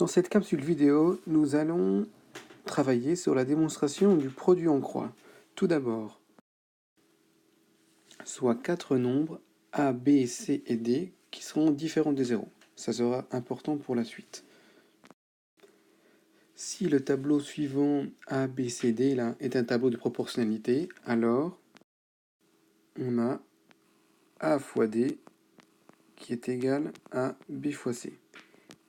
Dans cette capsule vidéo, nous allons travailler sur la démonstration du produit en croix. Tout d'abord, soit 4 nombres A, B, C et D qui seront différents de 0. Ça sera important pour la suite. Si le tableau suivant A, B, C, D là, est un tableau de proportionnalité, alors on a A fois D qui est égal à B fois C.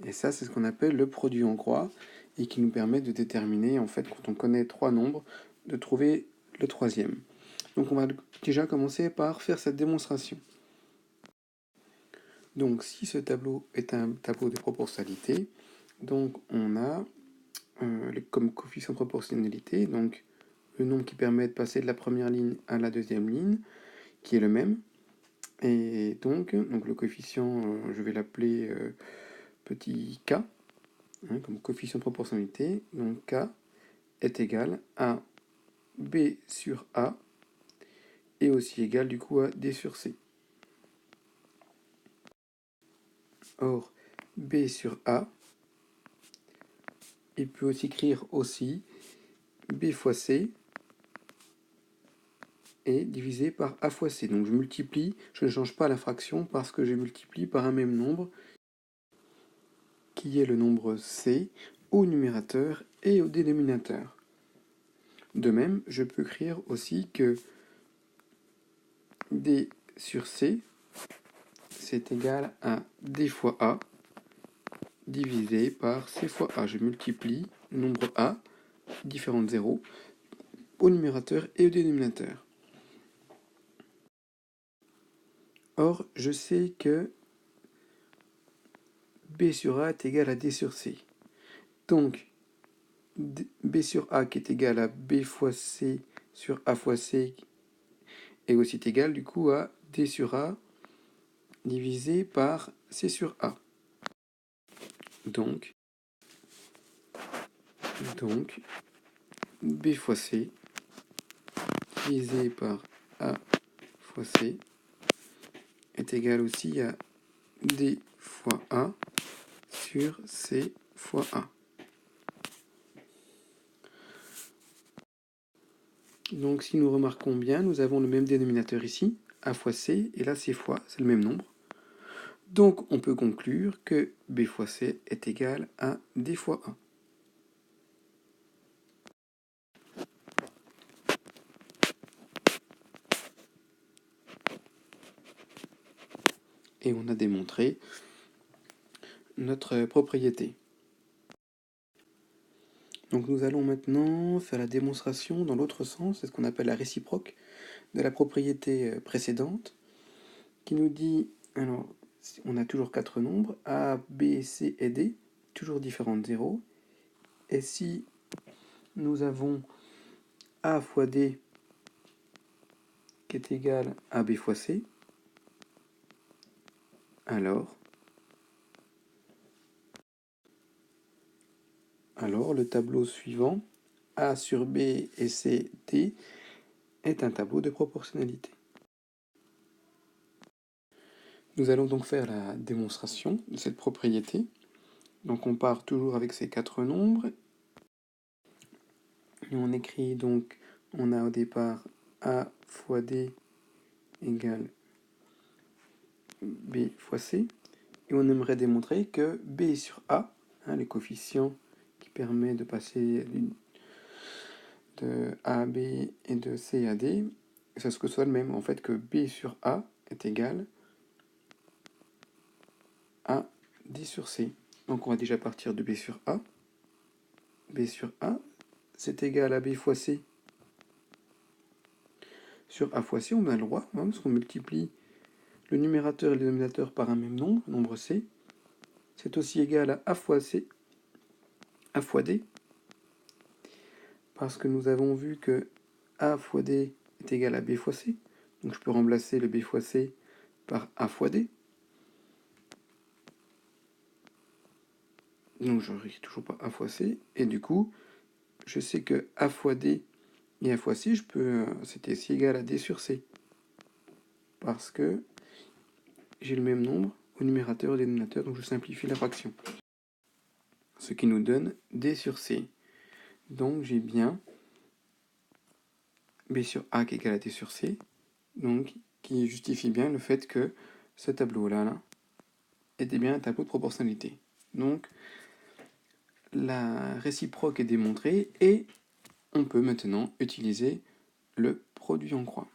Et ça, c'est ce qu'on appelle le produit en croix et qui nous permet de déterminer, en fait, quand on connaît 3 nombres, de trouver le troisième. Donc on va déjà commencer par faire cette démonstration. Donc si ce tableau est un tableau de proportionnalité, donc on a comme coefficient de proportionnalité, donc le nombre qui permet de passer de la première ligne à la deuxième ligne, qui est le même. Et donc le coefficient, je vais l'appeler petit k, comme coefficient de proportionnalité. Donc k est égal à b sur a, et aussi égal du coup à d sur c. Or, b sur a, il peut aussi écrire aussi b fois c est divisé par a fois c. Donc je multiplie, je ne change pas la fraction parce que je multiplie par un même nombre qui est le nombre c au numérateur et au dénominateur. De même, je peux écrire aussi que d sur c, c'est égal à d fois a divisé par c fois a. Je multiplie le nombre a, différent de 0, au numérateur et au dénominateur. Or, je sais que b sur a est égal à d sur c. Donc, b sur a qui est égal à b fois c sur a fois c est aussi égal du coup à d sur a divisé par c sur a. Donc b fois c divisé par a fois c est égal aussi à d fois a sur c fois a. Donc si nous remarquons bien, nous avons le même dénominateur ici, a fois c, et là c fois, c'est le même nombre. Donc on peut conclure que b fois c est égal à d fois a. Et on a démontré notre propriété. Donc nous allons maintenant faire la démonstration dans l'autre sens, c'est ce qu'on appelle la réciproque de la propriété précédente, qui nous dit, alors on a toujours 4 nombres, A, B, C et D, toujours différents de 0, et si nous avons A fois D qui est égal à B fois C, alors le tableau suivant, A sur B et C, D, est un tableau de proportionnalité. Nous allons donc faire la démonstration de cette propriété. Donc on part toujours avec ces 4 nombres. Et on écrit donc, on a au départ A fois D égale B fois C. Et on aimerait démontrer que B sur A, le coefficient qui permet de passer de A à B et de C à D, c'est ce que soit le même, en fait, que B sur A est égal à D sur C. Donc on va déjà partir de B sur A. B sur A, c'est égal à B fois C. Sur A fois C, on a le droit, parce qu'on multiplie le numérateur et le dénominateur par un même nombre, nombre C. C'est aussi égal à A fois C, A fois D, parce que nous avons vu que A fois D est égal à B fois C. Donc je peux remplacer le B fois C par A fois D. Donc je n'écris toujours pas A fois C. Et du coup, je sais que A fois D et A fois C, c'était aussi égal à D sur C. Parce que j'ai le même nombre au numérateur et au dénominateur, donc je simplifie la fraction. ce qui nous donne D sur C. Donc j'ai bien B sur A qui est égal à D sur C, donc qui justifie bien le fait que ce tableau-là était bien un tableau de proportionnalité. Donc la réciproque est démontrée et on peut maintenant utiliser le produit en croix.